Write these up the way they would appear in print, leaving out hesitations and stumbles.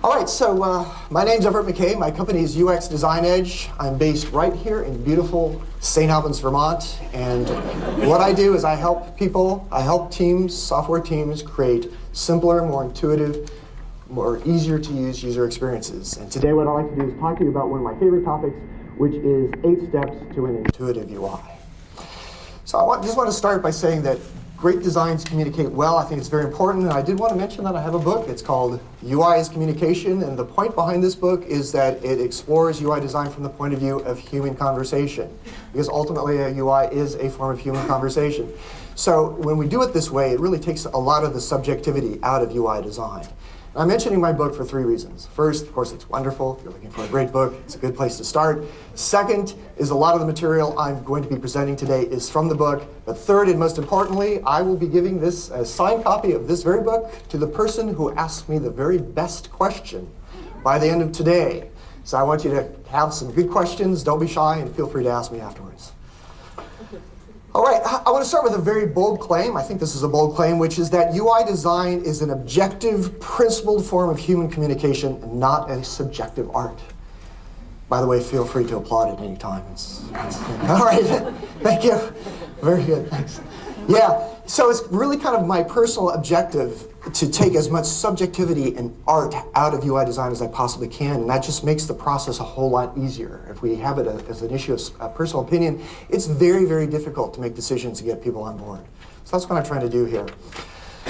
All right, so my name's Everett McKay. My company is UX Design Edge. I'm based right here in beautiful St. Albans, Vermont. And what I do is I help teams, software teams, create simpler, more intuitive, more easier to use user experiences. And today what I'd like to do is talk to you about one of my favorite topics, which is 8 steps to an intuitive UI. So I just want to start by saying that great designs communicate well. I think it's very important, and I did want to mention that I have a book. It's called UI is Communication, and the point behind this book is that it explores UI design from the point of view of human conversation, because ultimately a UI is a form of human conversation. So when we do it this way, it really takes a lot of the subjectivity out of UI design. I'm mentioning my book for 3 reasons. First, of course, it's wonderful. If you're looking for a great book, it's a good place to start. Second is a lot of the material I'm going to be presenting today is from the book. But third, and most importantly, I will be giving this a signed copy of this very book to the person who asks me the very best question by the end of today. So I want you to have some good questions. Don't be shy, and feel free to ask me afterwards. All right, I want to start with a very bold claim. I think this is a bold claim, which is that UI design is an objective, principled form of human communication, not a subjective art. By the way, feel free to applaud at any time. All right, thank you. Very good, thanks. Yeah, so it's really kind of my personal objective to take as much subjectivity and art out of UI design as I possibly can, and that just makes the process a whole lot easier. If we have it as an issue of personal opinion, it's very, very difficult to make decisions to get people on board. So that's what I'm trying to do here.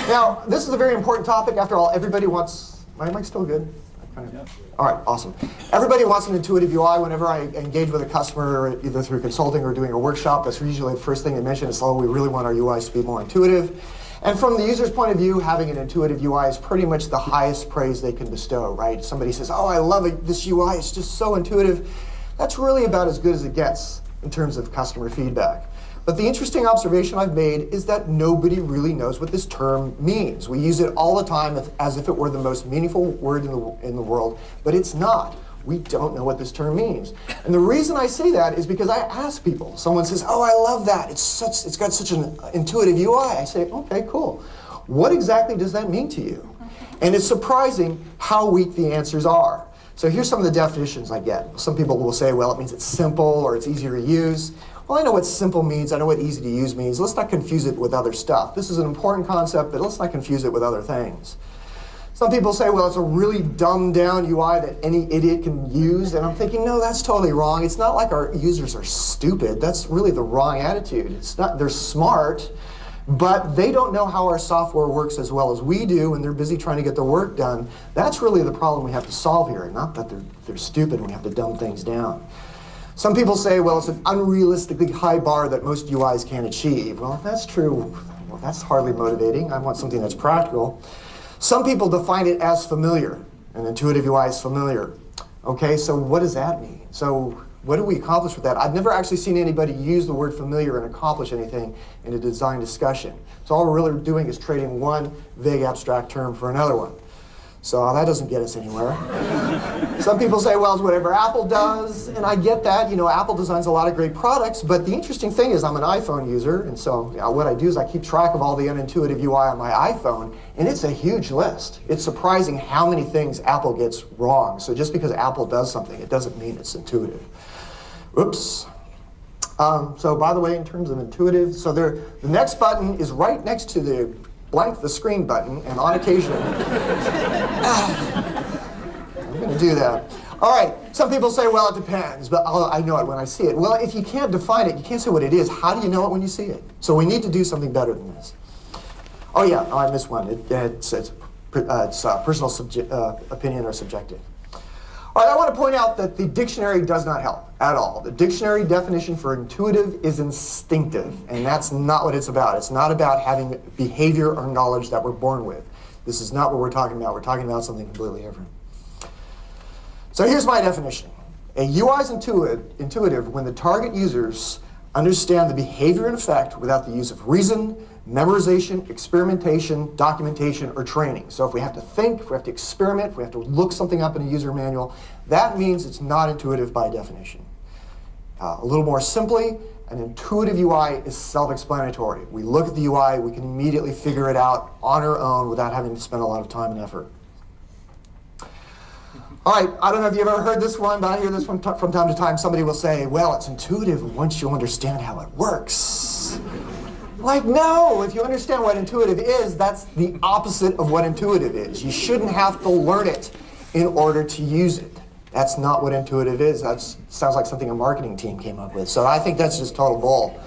Now, this is a very important topic. After all, everybody wants, my mic's still good? Yep. All right, awesome. Everybody wants an intuitive UI. Whenever I engage with a customer, either through consulting or doing a workshop, that's usually the first thing they mention is, oh, we really want our UIs to be more intuitive. And from the user's point of view, having an intuitive UI is pretty much the highest praise they can bestow, right? Somebody says, oh, I love it, this UI, it's just so intuitive. That's really about as good as it gets in terms of customer feedback. But the interesting observation I've made is that nobody really knows what this term means. We use it all the time as if it were the most meaningful word in the world, but it's not. We don't know what this term means. And the reason I say that is because I ask people. Someone says, oh, I love that. It's got such an intuitive UI. I say, okay, cool. What exactly does that mean to you? And it's surprising how weak the answers are. So here's some of the definitions I get. Some people will say, well, it means it's simple or it's easier to use. Well, I know what simple means. I know what easy to use means. Let's not confuse it with other stuff. This is an important concept, but let's not confuse it with other things. Some people say, well, it's a really dumbed down UI that any idiot can use. And I'm thinking, no, that's totally wrong. It's not like our users are stupid. That's really the wrong attitude. It's not, they're smart, but they don't know how our software works as well as we do, and they're busy trying to get their work done. That's really the problem we have to solve here, not that they're stupid and we have to dumb things down. Some people say, well, it's an unrealistically high bar that most UIs can't achieve. Well, if that's true, well, that's hardly motivating. I want something that's practical. Some people define it as familiar. An intuitive UI is familiar. Okay, so what does that mean? So what do we accomplish with that? I've never actually seen anybody use the word familiar and accomplish anything in a design discussion. So all we're really doing is trading one vague abstract term for another one. So that doesn't get us anywhere. Some people say, well, it's whatever Apple does, and I get that. You know, Apple designs a lot of great products, but the interesting thing is I'm an iPhone user, and so what I do is I keep track of all the unintuitive UI on my iPhone, and it's a huge list. It's surprising how many things Apple gets wrong. So just because Apple does something, it doesn't mean it's intuitive. Oops. So by the way, in terms of intuitive, so the next button is right next to the blank the screen button, and on occasion, I'm going to do that. All right, some people say, well, it depends, but I know it when I see it. Well, if you can't define it, you can't say what it is. How do you know it when you see it? So we need to do something better than this. Oh yeah, I missed one. It's personal opinion or subjective. All right, I want to point out that the dictionary does not help at all. The dictionary definition for intuitive is instinctive, and that's not what it's about. It's not about having behavior or knowledge that we're born with. This is not what we're talking about. We're talking about something completely different. So here's my definition. A UI is intuitive when the target users understand the behavior and effect without the use of reason, memorization, experimentation, documentation, or training. So if we have to think, if we have to experiment, if we have to look something up in a user manual, that means it's not intuitive by definition. A little more simply, an intuitive UI is self-explanatory. We look at the UI, we can immediately figure it out on our own without having to spend a lot of time and effort. All right, I don't know if you've ever heard this one, but I hear this from time to time. Somebody will say, well, it's intuitive once you understand how it works. Like, no, if you understand what intuitive is, that's the opposite of what intuitive is. You shouldn't have to learn it in order to use it. That's not what intuitive is. That sounds like something a marketing team came up with. So I think that's just total bull.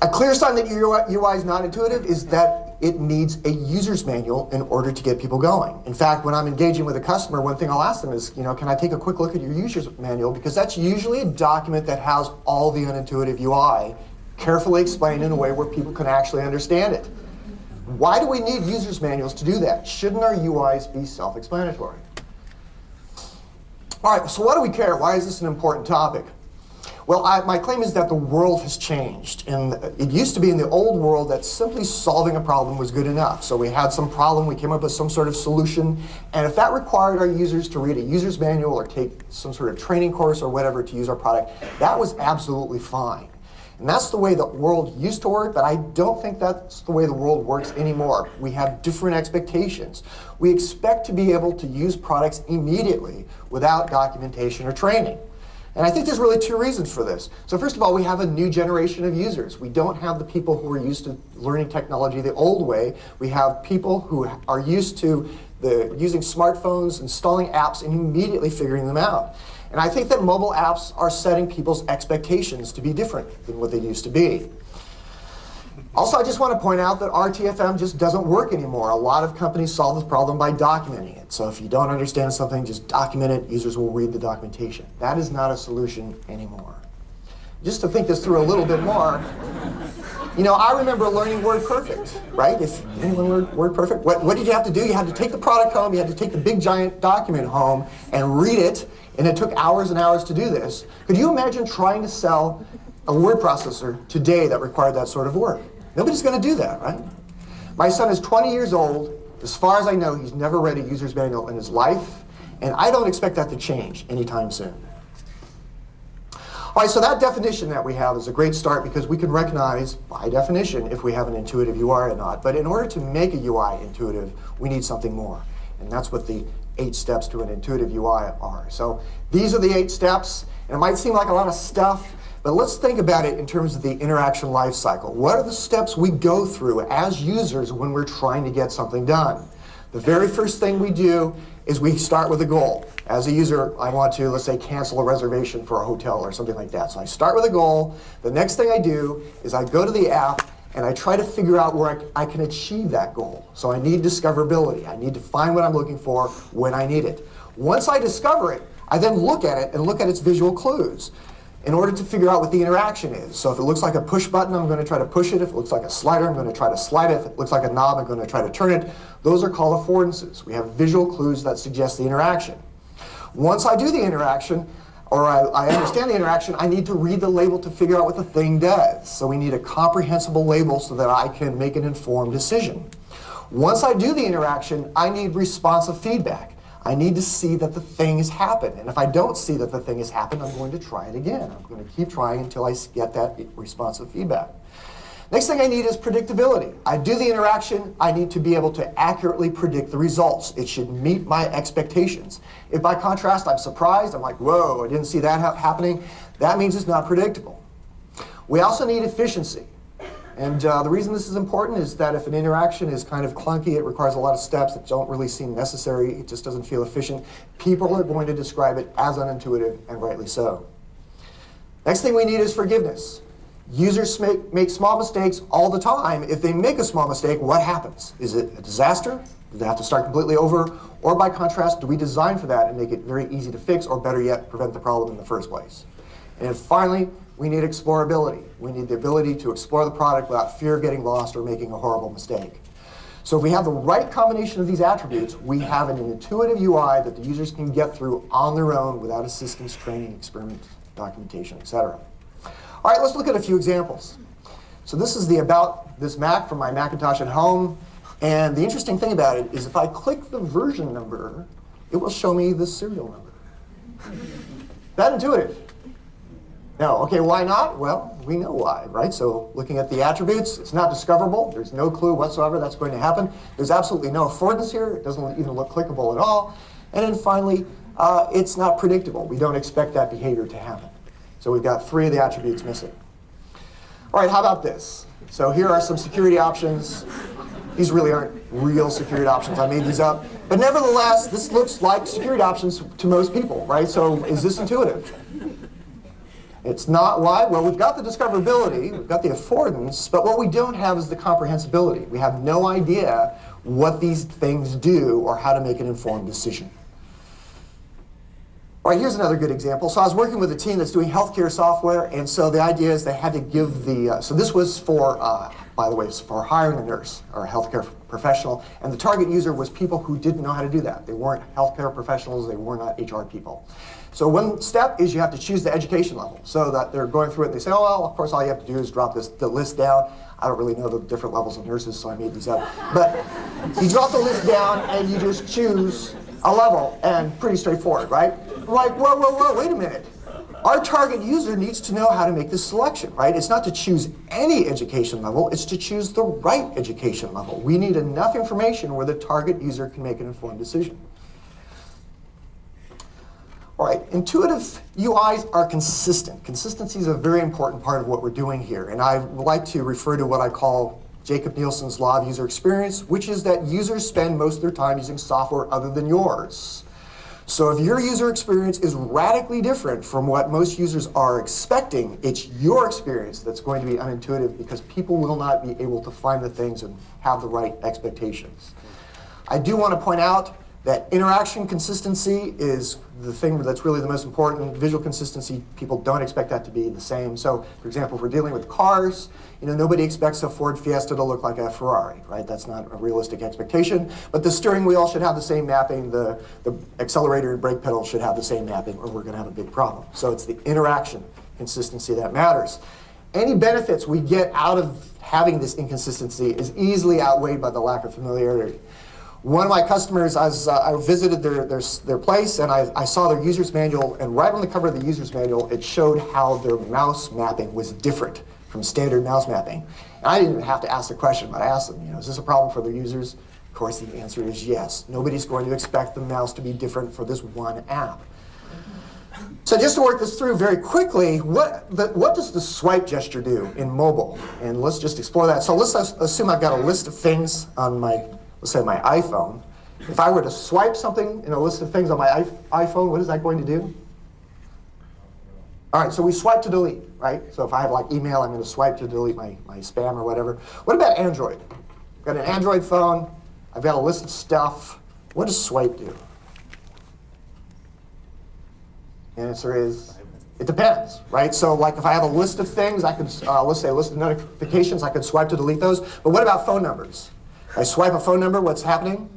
A clear sign that your UI is not intuitive is that it needs a user's manual in order to get people going. In fact, when I'm engaging with a customer, one thing I'll ask them is, can I take a quick look at your user's manual? Because that's usually a document that has all the unintuitive UI carefully explained in a way where people can actually understand it. Why do we need user's manuals to do that? Shouldn't our UIs be self-explanatory? All right, so why do we care? Why is this an important topic? Well, my claim is that the world has changed. And it used to be in the old world that simply solving a problem was good enough. So we had some problem, we came up with some sort of solution, and if that required our users to read a user's manual or take some sort of training course or whatever to use our product, that was absolutely fine. And that's the way the world used to work, but I don't think that's the way the world works anymore. We have different expectations. We expect to be able to use products immediately without documentation or training. And I think there's really two reasons for this. So first of all, we have a new generation of users. We don't have the people who are used to learning technology the old way. We have people who are used to using smartphones, installing apps, and immediately figuring them out. And I think that mobile apps are setting people's expectations to be different than what they used to be. Also, I just want to point out that RTFM just doesn't work anymore. A lot of companies solve this problem by documenting it. So if you don't understand something, just document it. Users will read the documentation. That is not a solution anymore. Just to think this through a little bit more, I remember learning WordPerfect, right? If anyone learned WordPerfect, what did you have to do? You had to take the product home, you had to take the big giant document home and read it, and it took hours and hours to do this. Could you imagine trying to sell a word processor today that required that sort of work? Nobody's going to do that, right? My son is 20 years old. As far as I know, he's never read a user's manual in his life, and I don't expect that to change anytime soon. All right, so that definition that we have is a great start because we can recognize, by definition, if we have an intuitive UI or not. But in order to make a UI intuitive, we need something more. And that's what the 8 steps to an intuitive UI are. So these are the 8 steps, and it might seem like a lot of stuff, but let's think about it in terms of the interaction life cycle. What are the steps we go through as users when we're trying to get something done? The very first thing we do is we start with a goal. As a user, I want to, let's say, cancel a reservation for a hotel or something like that. So I start with a goal. The next thing I do is I go to the app and I try to figure out where I can achieve that goal. So I need discoverability. I need to find what I'm looking for when I need it. Once I discover it, I then look at it and look at its visual clues in order to figure out what the interaction is. So if it looks like a push button, I'm going to try to push it. If it looks like a slider, I'm going to try to slide it. If it looks like a knob, I'm going to try to turn it. Those are called affordances. We have visual clues that suggest the interaction. Once I do the interaction, or I understand the interaction, I need to read the label to figure out what the thing does. So we need a comprehensible label so that I can make an informed decision. Once I do the interaction, I need responsive feedback. I need to see that the thing has happened. And if I don't see that the thing has happened, I'm going to try it again. I'm going to keep trying until I get that responsive feedback. Next thing I need is predictability. I do the interaction. I need to be able to accurately predict the results. It should meet my expectations. If by contrast I'm surprised, I'm like, whoa, I didn't see that happening, that means it's not predictable. We also need efficiency. And the reason this is important is that if an interaction is kind of clunky, it requires a lot of steps that don't really seem necessary, it just doesn't feel efficient, people are going to describe it as unintuitive, and rightly so. Next thing we need is forgiveness. Users make small mistakes all the time. If they make a small mistake, what happens? Is it a disaster? Do they have to start completely over? Or by contrast, do we design for that and make it very easy to fix, or better yet, prevent the problem in the first place? And finally, we need explorability. We need the ability to explore the product without fear of getting lost or making a horrible mistake. So if we have the right combination of these attributes, we have an intuitive UI that the users can get through on their own without assistance, training, experiment, documentation, etc. All right, let's look at a few examples. So this is the About This Mac from my Macintosh at home. And the interesting thing about it is if I click the version number, it will show me the serial number. That intuitive. No, okay, why not? Well, we know why, right? So looking at the attributes, it's not discoverable. There's no clue whatsoever that's going to happen. There's absolutely no affordance here. It doesn't even look clickable at all. And then finally, it's not predictable. We don't expect that behavior to happen. So we've got 3 of the attributes missing. All right, how about this? So here are some security options. These really aren't real security options. I made these up. But nevertheless, this looks like security options to most people, right? So is this intuitive? It's not. Why? Well, we've got the discoverability, we've got the affordance, but what we don't have is the comprehensibility. We have no idea what these things do or how to make an informed decision. All right, here's another good example. So I was working with a team that's doing healthcare software, and so the idea is they had to give the, so this was for, by the way, it's for hiring a nurse or a healthcare professional, and the target user was people who didn't know how to do that. They weren't healthcare professionals, they were not HR people. So one step is you have to choose the education level, so that they're going through it and they say, oh, well, of course all you have to do is drop the list down. I don't really know the different levels of nurses, so I made these up. But you drop the list down and you just choose a level, and pretty straightforward, right? Like, whoa, wait a minute. Our target user needs to know how to make this selection, right? It's not to choose any education level, it's to choose the right education level. We need enough information where the target user can make an informed decision. All right, intuitive UIs are consistent. Consistency is a very important part of what we're doing here, and I like to refer to what I call Jacob Nielsen's law of user experience, which is that users spend most of their time using software other than yours. So if your user experience is radically different from what most users are expecting, it's your experience that's going to be unintuitive because people will not be able to find the things and have the right expectations. I do want to point out that interaction consistency is the thing that's really the most important. Visual consistency, people don't expect that to be the same. So, for example, if we're dealing with cars, nobody expects a Ford Fiesta to look like a Ferrari, right? That's not a realistic expectation. But the steering wheel should have the same mapping. The accelerator and brake pedal should have the same mapping, or we're going to have a big problem. So it's the interaction consistency that matters. Any benefits we get out of having this inconsistency is easily outweighed by the lack of familiarity. One of my customers, I visited their place, and I saw their user's manual, and right on the cover of the user's manual, it showed how their mouse mapping was different from standard mouse mapping. And I didn't even have to ask the question, but I asked them, is this a problem for their users? Of course, the answer is yes. Nobody's going to expect the mouse to be different for this one app. So just to work this through very quickly, what does the swipe gesture do in mobile? And let's just explore that. So let's assume I've got a list of things on my, let's say my iPhone. If I were to swipe something in a list of things on my iPhone, what is that going to do? All right, so we swipe to delete, right? So if I have like email, I'm going to swipe to delete my spam or whatever. What about Android? I've got an Android phone. I've got a list of stuff. What does swipe do? The answer is, it depends, right? So like if I have a list of things, I could, let's say a list of notifications, I could swipe to delete those. But what about phone numbers? I swipe a phone number, what's happening?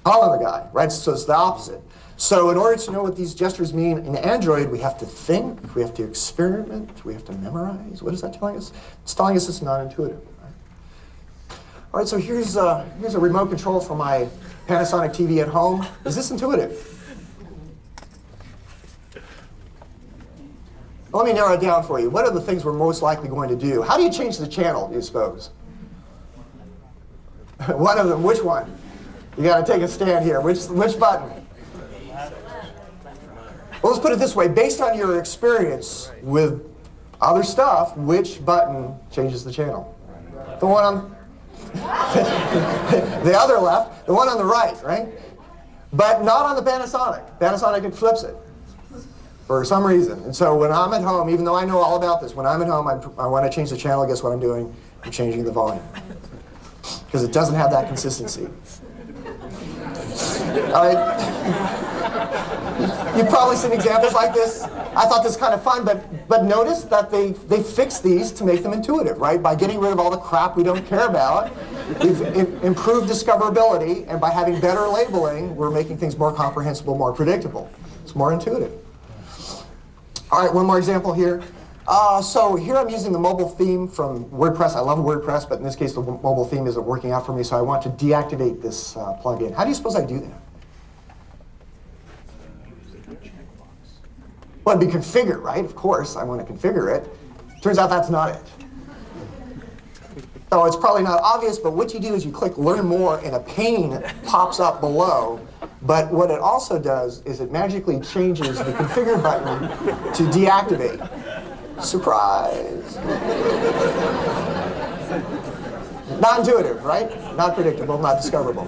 Calling the guy, right? So it's the opposite. So in order to know what these gestures mean in Android, we have to think, we have to experiment, we have to memorize. What is that telling us? It's telling us it's non-intuitive. Right? All right, so here's a remote control for my Panasonic TV at home. Is this intuitive? Well, let me narrow it down for you. What are the things we're most likely going to do? How do you change the channel, do you suppose? One of them, which one? You got to take a stand here. Which button? Well, let's put it this way. Based on your experience with other stuff, which button changes the channel? The one on the other left, the one on the right, right? But not on the Panasonic. Panasonic, it flips it for some reason. And so when I'm at home, even though I know all about this, when I'm at home, I want to change the channel. Guess what I'm doing? I'm changing the volume. Because it doesn't have that consistency. All right. You've probably seen examples like this. I thought this was kind of fun, but notice that they fixed these to make them intuitive, right? By getting rid of all the crap we don't care about, we've improved discoverability, and by having better labeling, we're making things more comprehensible, more predictable. It's more intuitive. All right, one more example here. So here I'm using the mobile theme from WordPress. I love WordPress, but in this case the mobile theme isn't working out for me, so I want to deactivate this plugin. How do you suppose I do that? Well, it'd be configure, right? Of course, I want to configure it. Turns out that's not it. So it's probably not obvious, but what you do is you click Learn More, and a pane pops up below. But what it also does is it magically changes the configure button to deactivate. Surprise! Not intuitive, right? Not predictable, not discoverable.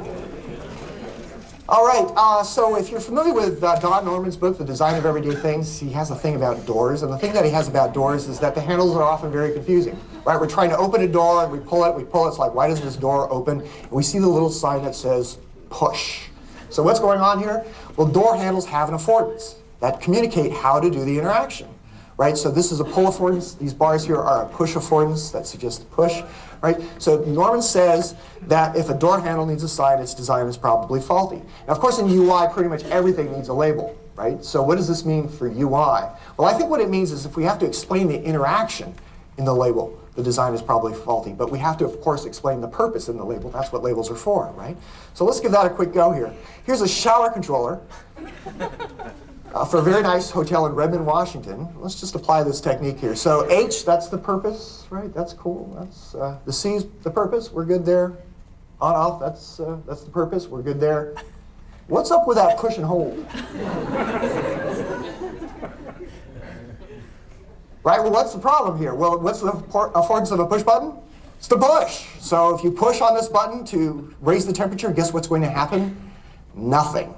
All right, so if you're familiar with Don Norman's book, The Design of Everyday Things, he has a thing about doors, and the thing that he has about doors is that the handles are often very confusing, right? We're trying to open a door, and we pull it, it's like, why does this door open? And we see the little sign that says, push. So what's going on here? Well, door handles have an affordance that communicate how to do the interaction, right? So this is a pull affordance. These bars here are a push affordance that suggests push, right? So Norman says that if a door handle needs a sign, its design is probably faulty. Now, of course, in UI, pretty much everything needs a label, right? So what does this mean for UI? Well, I think what it means is if we have to explain the interaction in the label, the design is probably faulty. But we have to, of course, explain the purpose in the label. That's what labels are for, right? So let's give that a quick go here. Here's a shower controller for a very nice hotel in Redmond, Washington. Let's just apply this technique here. So H, that's the purpose, right? That's cool. That's the C's the purpose. We're good there. On, off, that's the purpose. We're good there. What's up with that push and hold? Right, well, what's the problem here? Well, what's the affordance of a push button? It's the push. So if you push on this button to raise the temperature, guess what's going to happen? Nothing.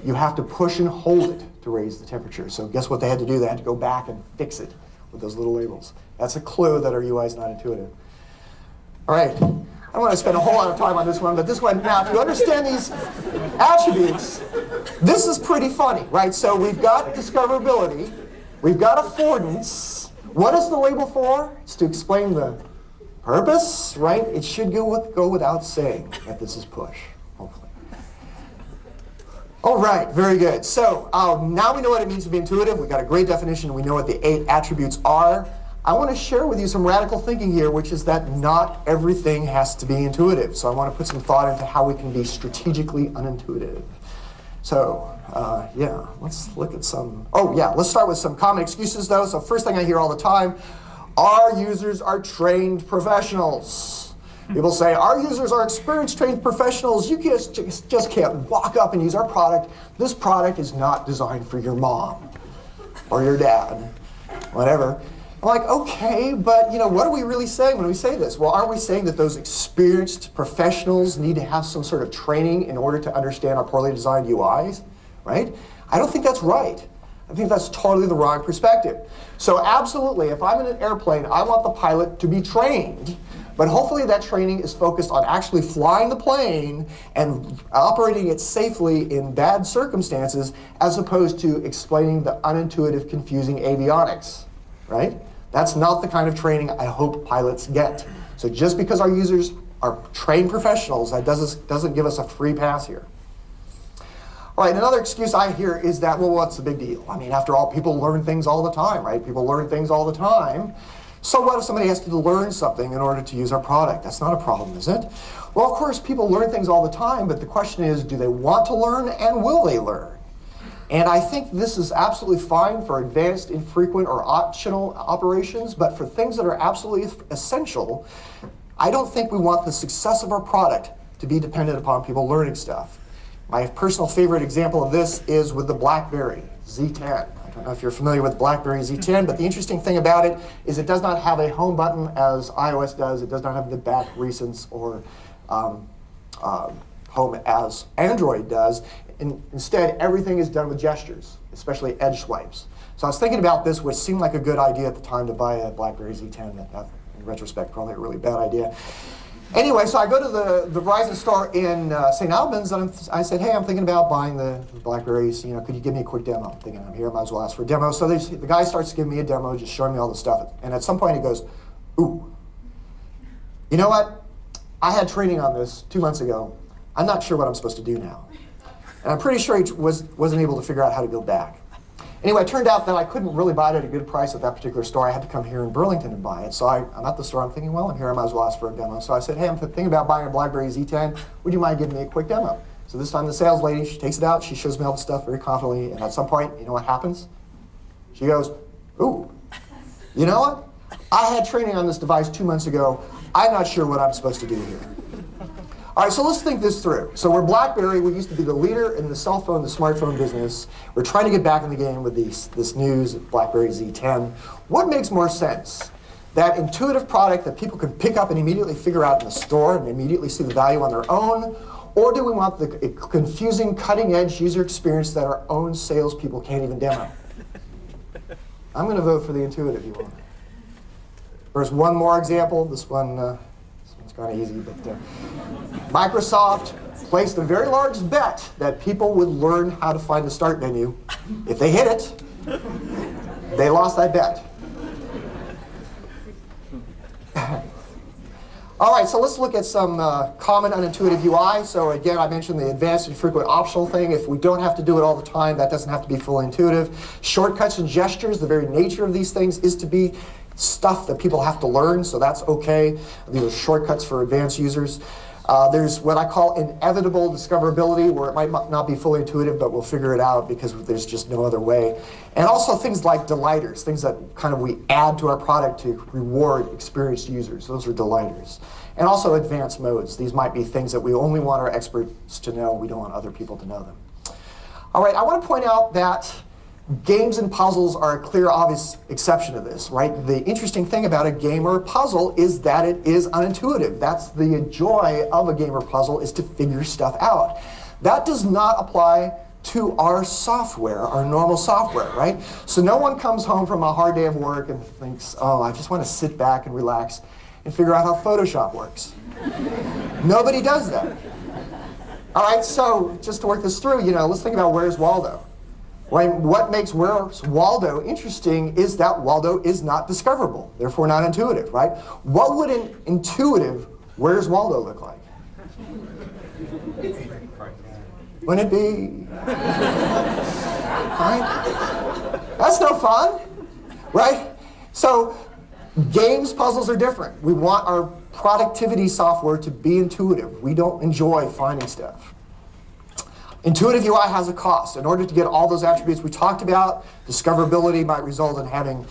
You have to push and hold it to raise the temperature. So guess what they had to do? They had to go back and fix it with those little labels. That's a clue that our UI is not intuitive. All right, I don't want to spend a whole lot of time on this one, but this one, now, if you understand these attributes, this is pretty funny, right? So we've got discoverability. We've got affordance. What is the label for? It's to explain the purpose, right? It should go without saying that this is push, hopefully. All right, very good. So now we know what it means to be intuitive. We've got a great definition. We know what the 8 attributes are. I want to share with you some radical thinking here, which is that not everything has to be intuitive. So I want to put some thought into how we can be strategically unintuitive. So, yeah, let's look at some. Oh, yeah, let's start with some common excuses, though. So first thing I hear all the time, our users are trained professionals. People say, our users are experienced, trained professionals. You just can't walk up and use our product. This product is not designed for your mom or your dad, whatever. I'm like, okay, but what are we really saying when we say this? Well, aren't we saying that those experienced professionals need to have some sort of training in order to understand our poorly designed UIs, right? I don't think that's right. I think that's totally the wrong perspective. So absolutely, if I'm in an airplane, I want the pilot to be trained, but hopefully that training is focused on actually flying the plane and operating it safely in bad circumstances, as opposed to explaining the unintuitive, confusing avionics, right? That's not the kind of training I hope pilots get. So just because our users are trained professionals, that doesn't give us a free pass here. All right, another excuse I hear is that, well, what's the big deal? I mean, after all, people learn things all the time, right? People learn things all the time. So what if somebody has to learn something in order to use our product? That's not a problem, is it? Well, of course, people learn things all the time, but the question is, do they want to learn and will they learn? And I think this is absolutely fine for advanced, infrequent, or optional operations, but for things that are absolutely essential, I don't think we want the success of our product to be dependent upon people learning stuff. My personal favorite example of this is with the BlackBerry Z10. I don't know if you're familiar with BlackBerry Z10, but the interesting thing about it is it does not have a home button as iOS does. It does not have the back recents or home as Android does. Instead, everything is done with gestures, especially edge swipes. So I was thinking about this, which seemed like a good idea at the time to buy a BlackBerry Z10. That, in retrospect, probably a really bad idea. Anyway, so I go to the Verizon store in St. Albans, and I said, hey, I'm thinking about buying the BlackBerries. Could you give me a quick demo? I'm thinking, I'm here, might as well ask for a demo. So the guy starts giving me a demo, just showing me all the stuff. And at some point he goes, ooh, you know what? I had training on this 2 months ago. I'm not sure what I'm supposed to do now. And I'm pretty sure he wasn't able to figure out how to go back. Anyway, it turned out that I couldn't really buy it at a good price at that particular store. I had to come here in Burlington and buy it. So I'm at the store, I'm thinking, well, I'm here, I might as well ask for a demo. So I said, hey, I'm thinking about buying a BlackBerry Z10. Would you mind giving me a quick demo? So this time the sales lady, she takes it out, she shows me all the stuff very confidently, and at some point, you know what happens? She goes, ooh, you know what? I had training on this device 2 months ago. I'm not sure what I'm supposed to do here. All right, so let's think this through. So we're BlackBerry. We used to be the leader in the cell phone, the smartphone business. We're trying to get back in the game with this news BlackBerry Z10. What makes more sense? That intuitive product that people can pick up and immediately figure out in the store and immediately see the value on their own? Or do we want the confusing, cutting-edge user experience that our own salespeople can't even demo? I'm going to vote for the intuitive, you want. There's one more example. This one's kind of easy, but Microsoft placed a very large bet that people would learn how to find the start menu. If they hit it, they lost that bet. All right, so let's look at some common unintuitive UI. So again, I mentioned the advanced and frequent optional thing. If we don't have to do it all the time, that doesn't have to be fully intuitive. Shortcuts and gestures, the very nature of these things is to be stuff that people have to learn, so that's okay. These are shortcuts for advanced users. There's what I call inevitable discoverability, where it might not be fully intuitive, but we'll figure it out because there's just no other way. And also things like delighters, things that kind of we add to our product to reward experienced users. Those are delighters. And also advanced modes. These might be things that we only want our experts to know. We don't want other people to know them. All right, I want to point out that games and puzzles are a clear, obvious exception to this, right? The interesting thing about a game or a puzzle is that it is unintuitive. That's the joy of a game or puzzle, is to figure stuff out. That does not apply to our software, our normal software, right? So no one comes home from a hard day of work and thinks, oh, I just want to sit back and relax and figure out how Photoshop works. Nobody does that. All right, so just to work this through, let's think about Where's Waldo? What makes Where's Waldo interesting is that Waldo is not discoverable, therefore not intuitive, right? What would an intuitive Where's Waldo look like? Wouldn't it be? Right? That's no fun, right? So games, puzzles are different. We want our productivity software to be intuitive. We don't enjoy finding stuff. Intuitive UI has a cost. In order to get all those attributes we talked about, discoverability might result in having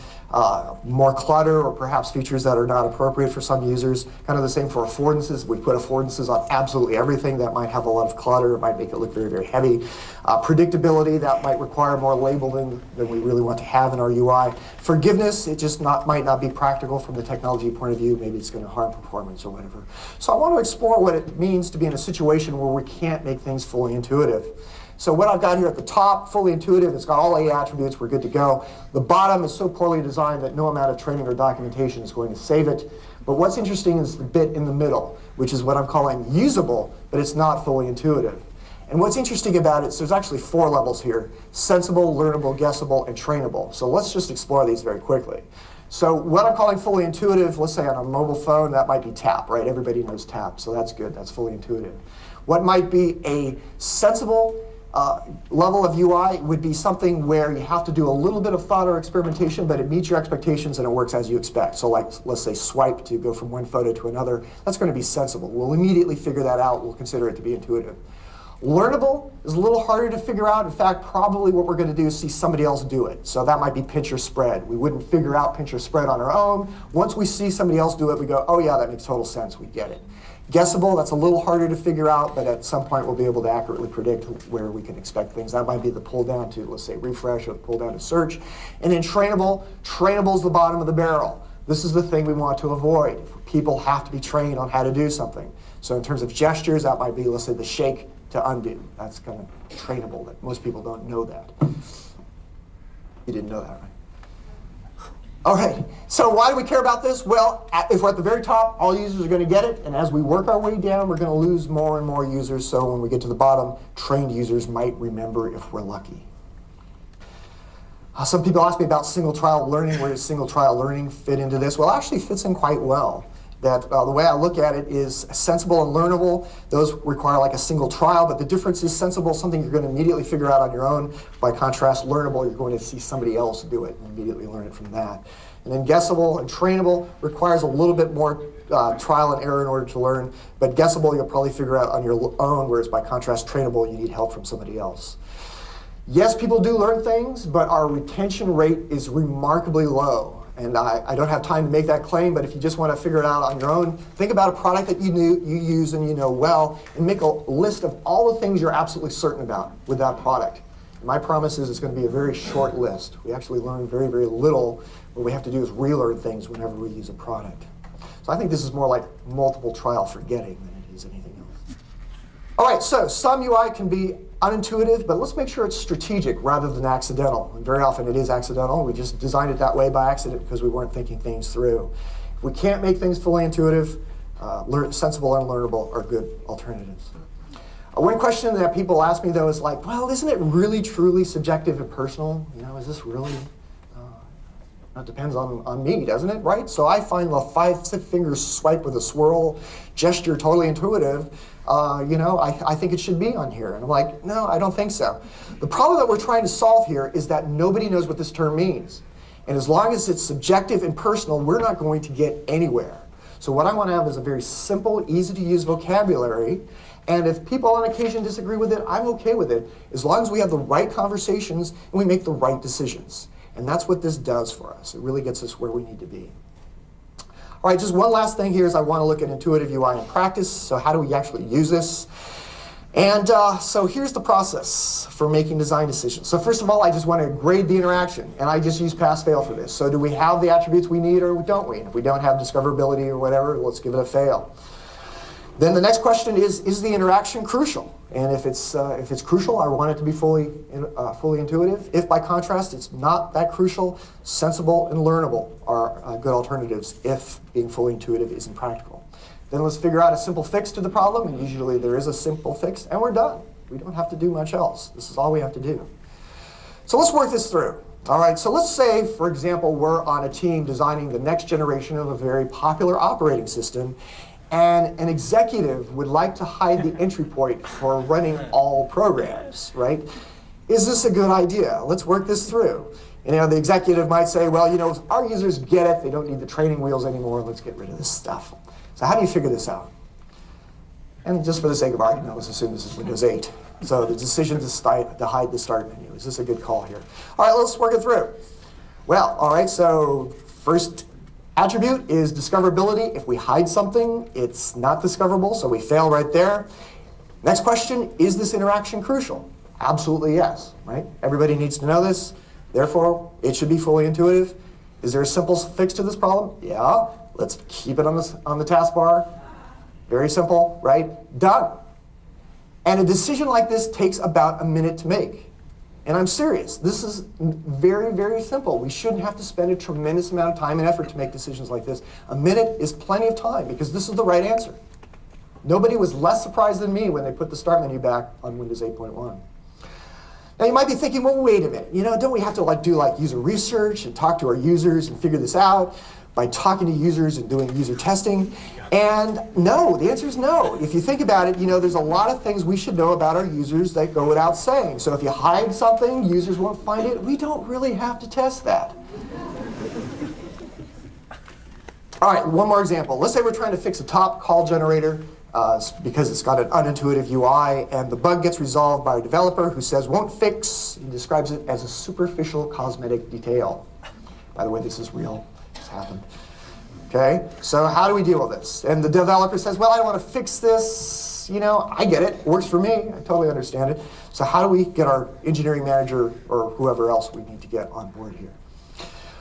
more clutter or perhaps features that are not appropriate for some users. Kind of the same for affordances. We put affordances on absolutely everything. That might have a lot of clutter. It might make it look very, very heavy. Predictability, that might require more labeling than we really want to have in our UI. Forgiveness, it just might not be practical from the technology point of view. Maybe it's going to harm performance or whatever. So I want to explore what it means to be in a situation where we can't make things fully intuitive. So what I've got here at the top, fully intuitive, it's got all 8 attributes, we're good to go. The bottom is so poorly designed that no amount of training or documentation is going to save it. But what's interesting is the bit in the middle, which is what I'm calling usable, but it's not fully intuitive. And what's interesting about it is there's actually 4 levels here: sensible, learnable, guessable, and trainable. So let's just explore these very quickly. So what I'm calling fully intuitive, let's say on a mobile phone, that might be tap, right? Everybody knows tap, so that's good, that's fully intuitive. What might be a sensible level of UI would be something where you have to do a little bit of thought or experimentation, but it meets your expectations and it works as you expect. So like, let's say swipe to go from one photo to another, that's going to be sensible. We'll immediately figure that out. We'll consider it to be intuitive. Learnable is a little harder to figure out. In fact, probably what we're going to do is see somebody else do it. So that might be pinch or spread. We wouldn't figure out pinch or spread on our own. Once we see somebody else do it, we go, oh yeah, that makes total sense. We get it. Guessable, that's a little harder to figure out, but at some point we'll be able to accurately predict where we can expect things. That might be the pull down to, let's say, refresh, or the pull down to search. And then trainable is the bottom of the barrel. This is the thing we want to avoid. People have to be trained on how to do something. So in terms of gestures, that might be, let's say, the shake to undo. That's kind of trainable. That most people don't know that. You didn't know that, right? All right, so why do we care about this? Well, if we're at the very top, all users are going to get it, and as we work our way down, we're going to lose more and more users, so when we get to the bottom, trained users might remember if we're lucky. Some people ask me about single trial learning. Where does single trial learning fit into this? Well, it actually fits in quite well. That the way I look at it is sensible and learnable. Those require like a single trial, but the difference is sensible, something you're going to immediately figure out on your own. By contrast, learnable, you're going to see somebody else do it and immediately learn it from that. And then guessable and trainable requires a little bit more trial and error in order to learn, but guessable you'll probably figure out on your own, whereas by contrast, trainable, you need help from somebody else. Yes, people do learn things, but our retention rate is remarkably low. And I don't have time to make that claim, but if you just want to figure it out on your own, think about a product that you use and you know well, and make a list of all the things you're absolutely certain about with that product. And my promise is it's going to be a very short list. We actually learn very, very little. What we have to do is relearn things whenever we use a product. So I think this is more like multiple trial forgetting than it is anything else. All right, so some UI can be unintuitive, but let's make sure it's strategic rather than accidental. And very often it is accidental. We just designed it that way by accident because we weren't thinking things through. If we can't make things fully intuitive, sensible and learnable are good alternatives. One question that people ask me, though, is like, well, isn't it really, truly subjective and personal? You know, is this really? It depends on me, doesn't it, right? So I find the 5-finger swipe with a swirl gesture totally intuitive. I think it should be on here. And I'm like, no, I don't think so. The problem that we're trying to solve here is that nobody knows what this term means. And as long as it's subjective and personal, we're not going to get anywhere. So what I want to have is a very simple, easy-to-use vocabulary. And if people on occasion disagree with it, I'm okay with it, as long as we have the right conversations and we make the right decisions. And that's what this does for us. It really gets us where we need to be. All right, just one last thing here is I want to look at intuitive UI in practice. So how do we actually use this? And so here's the process for making design decisions. So first of all, I just want to grade the interaction. And I just use pass-fail for this. So do we have the attributes we need or don't we? If we don't have discoverability or whatever, let's give it a fail. Then the next question is the interaction crucial? And if it's crucial, I want it to be fully intuitive. If, by contrast, it's not that crucial, sensible and learnable are good alternatives if being fully intuitive isn't practical. Then let's figure out a simple fix to the problem, and usually there is a simple fix, and we're done. We don't have to do much else. This is all we have to do. So let's work this through. All right, so let's say, for example, we're on a team designing the next generation of a very popular operating system, and an executive would like to hide the entry point for running all programs, right? Is this a good idea? Let's work this through. And, the executive might say, well, our users get it. They don't need the training wheels anymore. Let's get rid of this stuff. So how do you figure this out? And just for the sake of argument, let's assume this is Windows 8. So the decision to hide the start menu. Is this a good call here? All right, let's work it through. Well, all right, so first attribute is discoverability. If we hide something, it's not discoverable, so we fail right there. Next question, is this interaction crucial? Absolutely yes, right? Everybody needs to know this. Therefore, it should be fully intuitive. Is there a simple fix to this problem? Yeah. Let's keep it on the taskbar. Very simple, right? Done. And a decision like this takes about a minute to make. And I'm serious. This is very, very simple. We shouldn't have to spend a tremendous amount of time and effort to make decisions like this. A minute is plenty of time because this is the right answer. Nobody was less surprised than me when they put the start menu back on Windows 8.1. Now you might be thinking, well, wait a minute. Don't we have to do user research and talk to our users and figure this out by talking to users and doing user testing? And no, the answer is no. If you think about it, there's a lot of things we should know about our users that go without saying. So if you hide something, users won't find it. We don't really have to test that. All right, one more example. Let's say we're trying to fix a top call generator because it's got an unintuitive UI, and the bug gets resolved by a developer who says won't fix. He describes it as a superficial cosmetic detail. By the way, this is real. This happened. Okay, so how do we deal with this? And the developer says, well, I don't want to fix this. I get it. Works for me. I totally understand it. So how do we get our engineering manager or whoever else we need to get on board here?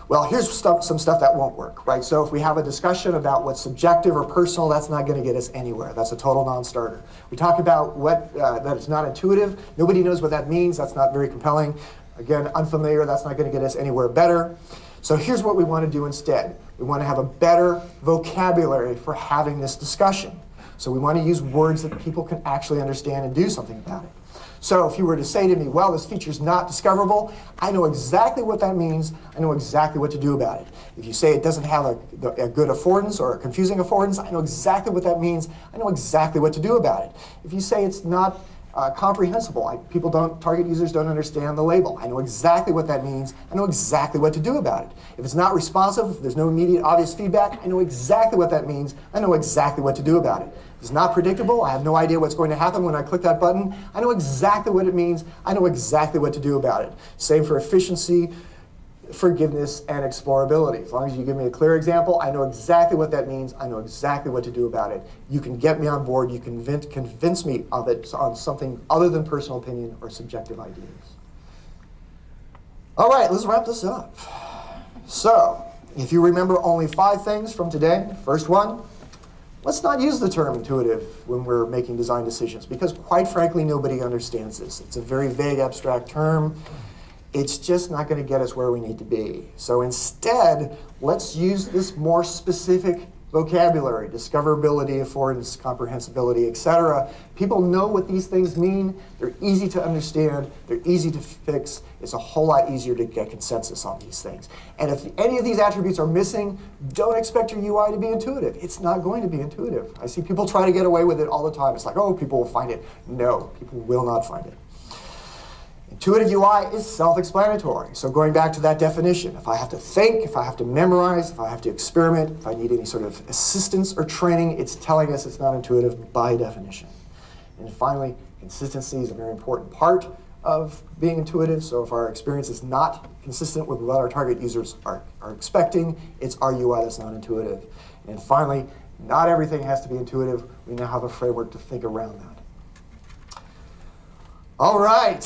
Well, here's some stuff that won't work, right? So if we have a discussion about what's subjective or personal, that's not going to get us anywhere. That's a total non-starter. We talk about that it's not intuitive. Nobody knows what that means. That's not very compelling. Again, unfamiliar. That's not going to get us anywhere better. So here's what we want to do instead. We want to have a better vocabulary for having this discussion. So we want to use words that people can actually understand and do something about it. So if you were to say to me, well, this feature's not discoverable, I know exactly what that means. I know exactly what to do about it. If you say it doesn't have a good affordance or a confusing affordance, I know exactly what that means. I know exactly what to do about it. If you say it's not comprehensible, target users don't understand the label, I know exactly what that means. I know exactly what to do about it. If it's not responsive, if there's no immediate obvious feedback, I know exactly what that means. I know exactly what to do about it. It's not predictable. I have no idea what's going to happen when I click that button. I know exactly what it means. I know exactly what to do about it. Same for efficiency, forgiveness, and explorability. As long as you give me a clear example, I know exactly what that means. I know exactly what to do about it. You can get me on board. You can convince me of it on something other than personal opinion or subjective ideas. All right, let's wrap this up. So, if you remember only 5 things from today, first one, let's not use the term intuitive when we're making design decisions, because quite frankly, nobody understands this. It's a very vague, abstract term. It's just not going to get us where we need to be. So instead, let's use this more specific vocabulary: discoverability, affordance, comprehensibility, etc. People know what these things mean. They're easy to understand. They're easy to fix. It's a whole lot easier to get consensus on these things. And if any of these attributes are missing, don't expect your UI to be intuitive. It's not going to be intuitive. I see people try to get away with it all the time. It's like, oh, people will find it. No, people will not find it. Intuitive UI is self-explanatory. So going back to that definition, if I have to think, if I have to memorize, if I have to experiment, if I need any sort of assistance or training, it's telling us it's not intuitive by definition. And finally, consistency is a very important part of being intuitive. So if our experience is not consistent with what our target users are expecting, it's our UI that's not intuitive. And finally, not everything has to be intuitive. We now have a framework to think around that. All right,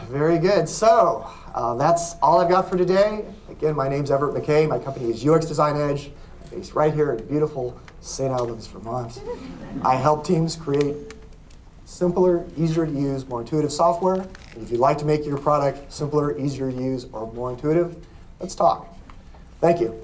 very good. So that's all I've got for today. Again, my name's Everett McKay. My company is UX Design Edge. I'm based right here in beautiful St. Albans, Vermont. I help teams create simpler, easier to use, more intuitive software. And if you'd like to make your product simpler, easier to use, or more intuitive, let's talk. Thank you.